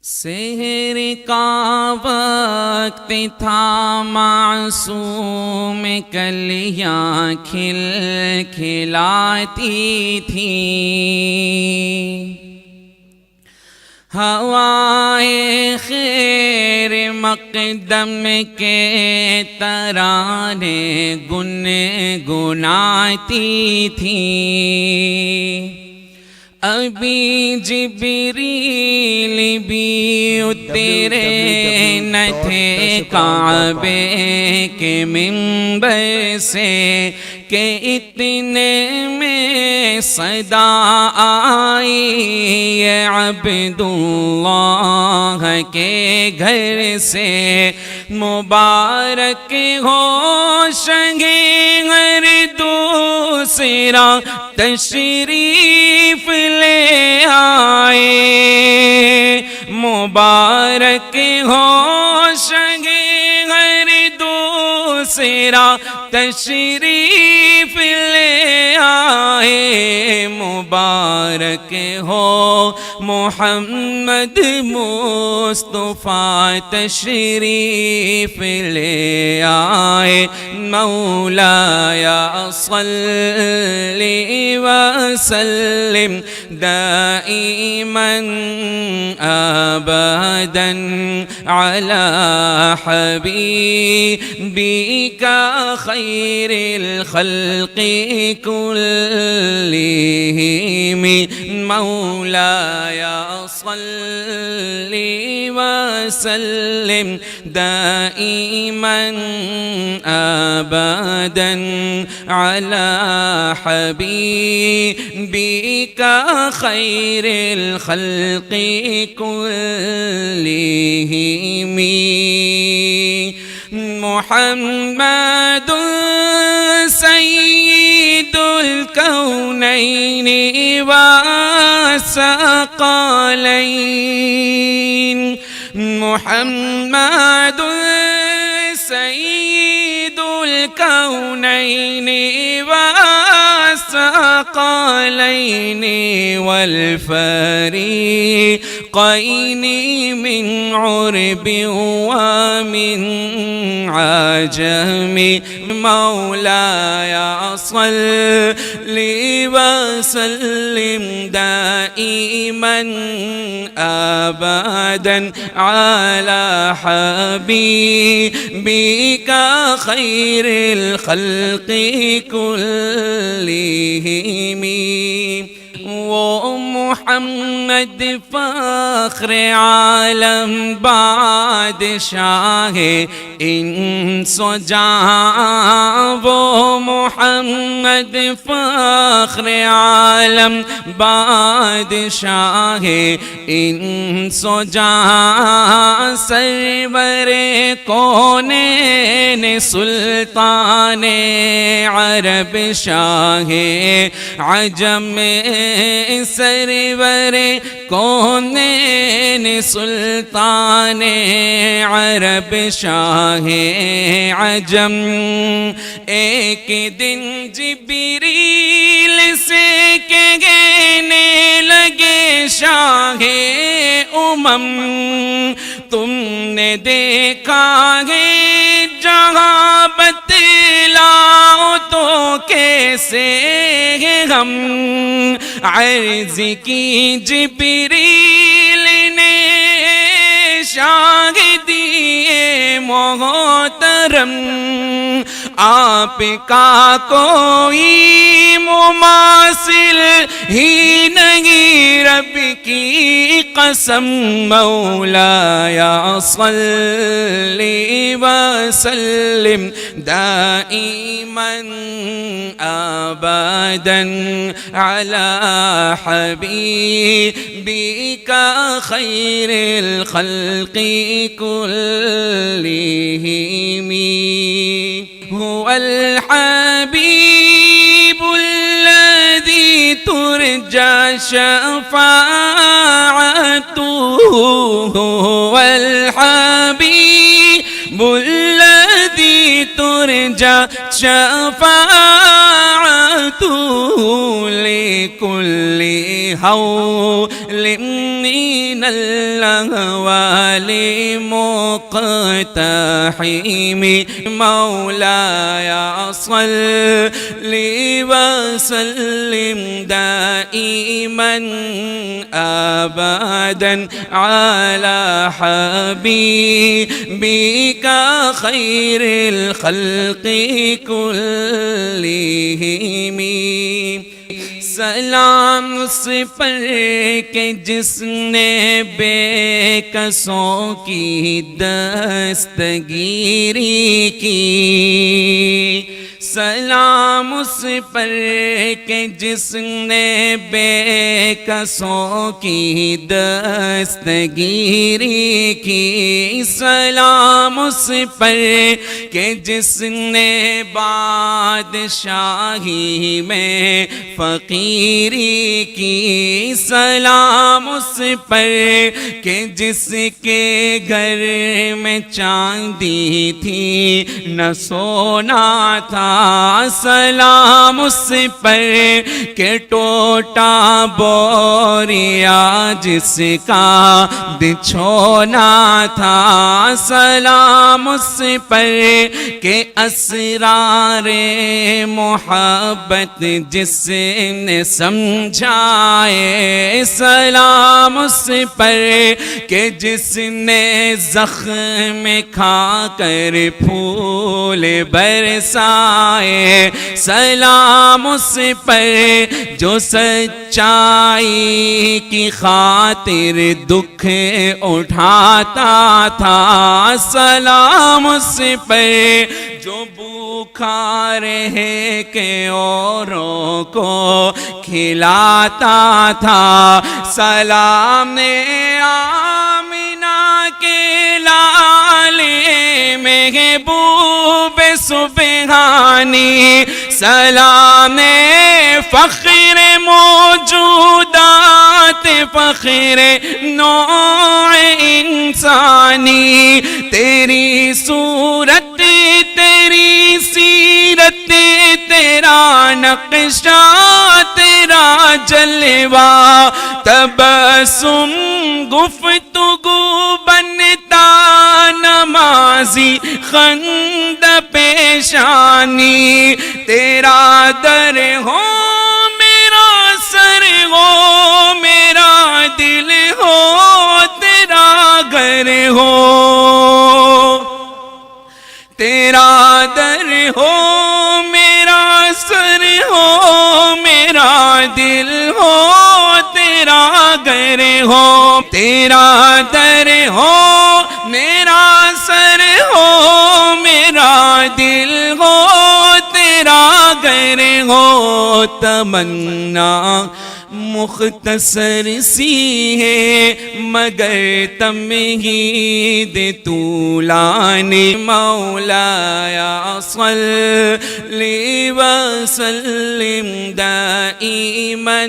سحر کا وقت تھا معصوم کلیاں کھل کھلاتی تھی، ہوائے خیر مقدم کے ترانے گنگناتی تھی، ابھی جبریل بھی اترے نہ تھے کعبے کے منبر سے کہ اتنے میں صدا آئی یہ عبد اللہ کے گھر سے، مبارک ہو شنگے ہر دوسرا تشریف لے آئے، مبارک ہو شنگے ہر دوسرا تشریف لے آئے، مبارک ہو محمد مصطفیٰ تشریف لے آئے، مولایا صلی وسلم دائما ابدا علی حبیبک خیر الخلق کلہم، مولایا صلی وسلم دائما ابدا علی حبیبک خیر الخلق کلہم، محمد سید الکونین والثقلین، محمد سید الکونین والثقلین والفریقین من عرب ومن عجم، مولایا صلی وسلم دائما ابدا علی حبیبک خیر الخلق کلہم، وہ محمد فخر عالم بادشاہ انس و جہاں، وہ محمد فخر عالم بادشاہ انس و جہاں، سرور کونین سلطان عرب شاہ عجم، سرور کونین سلطان عرب شاہ عجم، ایک دن جبریل سے کہنے لگے شاہ امم، تم نے دیکھا ہے جہاں بتلاؤ تو کیسے ہم، عرض کی جبریل نے شاہ دیے محترم، آپ کا کوئی مماثل ہی نہیں رب کی قسم، مولایا صلی وسلم دائما ابدا علی حبیبک خیر الخلق کلہم، هو الحبیب الذی ترجى شفاعته، هو الحبیب الذی ترجى شفاعته، لكل هول من الأهوال مقتحم مولاي صل وسلم دائما أبدا على حبيبك خير الخلق كلهم سلام اس پر کہ جس نے بے کسوں کی دستگیری کی سلام اس پر کہ جس نے بے کسوں کی دستگیری کی سلام اس پر کہ جس نے بادشاہی میں فقیری کی سلام اس پر کہ جس کے گھر میں چاندی تھی نہ سونا تھا سلام اس پر کہ ٹوٹا بوریا جس کا بچھونا تھا سلام اس پر کہ اسرار محبت جس نے سمجھائے سلام اس پر کہ جس نے زخم کھا کر پھول برسائے سلام اس پر جو سچائی کی خاطر دکھ اٹھاتا تھا سلام اس پر جو بھوکا رہے کہ اوروں کو کھلاتا تھا سلام آمنہ کے لالے محبوب سبحانی سلام فخر موجودات فخر نوع انسانی تیری صورت تیری سیرت تیرا نقشہ تیرا جلوہ تبسم گفتگو بنتا نمازی خند پیشانی تیرا در ہو میرا سر ہو میرا دل ہو تیرا گھر ہو تیرا در ہو میرا سر ہو میرا دل ہو تیرا گھر ہو تیرا در ہو میرا سر ہو میرا دل ہو تیرا گھر ہو تمنا مختصر سی ہے مگر تمہید طولانی مولاي صل وسلم دائما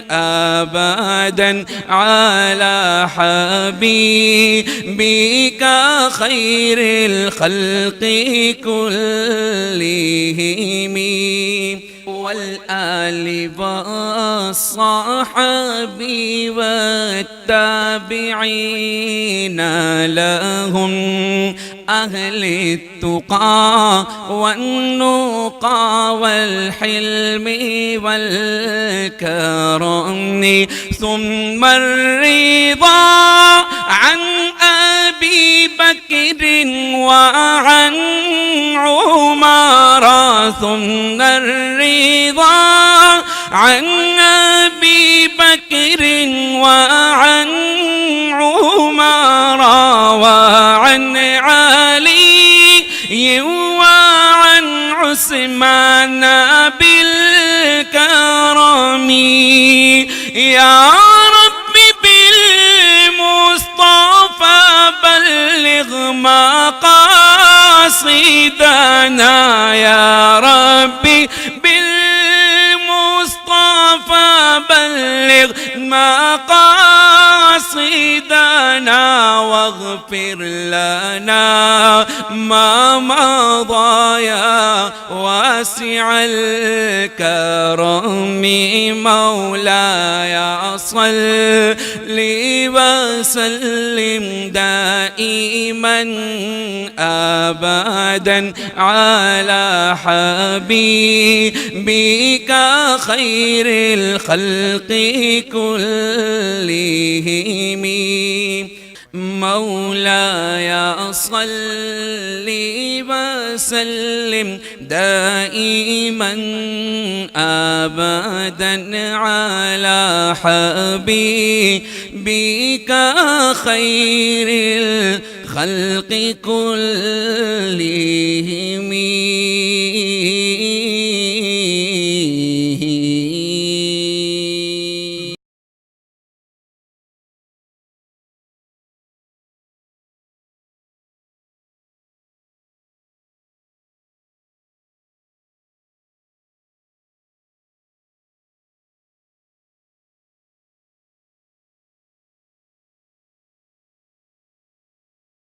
أبدا على حبيبك خير الخلق كلهم والآل والصحاب والتابعين لهم أهل التقى والنقى والحلم والكرم ثم الرضا عن أبي بكر وعن عمر ثم الرضا عن أبي بكر وعن عمر وعن علي وعن عثمان بالكرم يا رب بالمصطفى بلغ مقاصدنا يا ربي بالمصطفى بلغ مقاصدنا مقاصدنا واغفر لنا ما مضى يا واسع الكرم مولاي صل وسلم دائما أبدا على حبيبك خير الخلق كلهم مولاي صل وسلم دائما أبدا على حبيبك خير الخلق كلهم